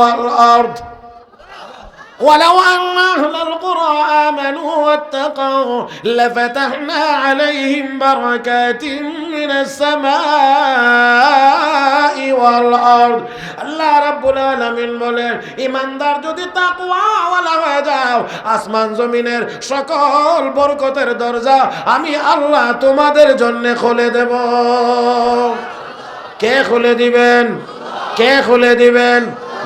والأرض ولو أن أهل القرى آمنوا واتقوا لفتحنا عليهم بركات من السماء والأرض আল্লাহ রাব্বুল আলামিন বলেন ঈমানদার যদি তাকওয়াওয়ালা হয়ে যাও আসমান জমিনের সকল বরকতের দরজা আমি আল্লাহ তোমাদের জন্য খুলে দেব। কে খুলে দিবেন? কে খুলে দিবেন?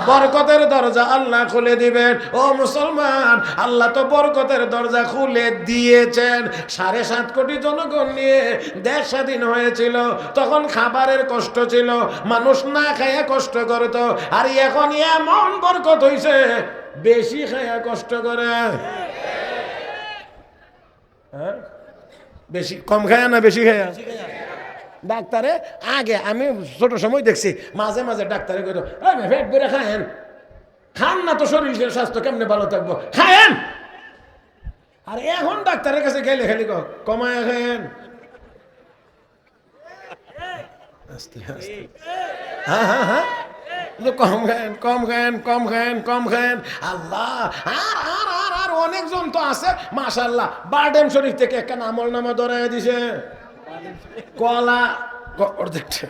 বরকতের দরজা আল্লাহ খুলে দিবেন। ও মুসলমান, আল্লাহ তো বরকতের দরজা খুলে দিয়েছেন। 7.5 কোটি জনগণ নিয়ে দেশ স্বাধীন হয়েছিল, তখন খাবারের কষ্ট ছিল, মানুষ না খাইয়া কষ্ট করত। আর এখন এমন বরকত হইছে বেশি খাইয়া কষ্ট করে। হ্যাঁ, বেশি কম খায়া না বেশি খায়া? ডাক্তারে আগে আমি ছোট সময় দেখছি মাঝে মাঝে ডাক্তারে কইতো পেট ভরে খায়েন, খান না তো শরীর স্বাস্থ্য কেমনে ভালো থাকবো, খায়েন। আর এখন ডাক্তারের কাছে গেলে খালি কমায় খায়েন। আস্তে আস্তে হ্যাঁ হ্যাঁ হ্যাঁ কম খায়েন কম খায়েন কম খায়েন কম খায়েন। আল্লাহ আর আর আর আর অনেকজন তো আছে মাশাআল্লাহ বারডেম শরীফ থেকে একটা আমল নামা ধরাই দিছে, কলা অর্ধেকটা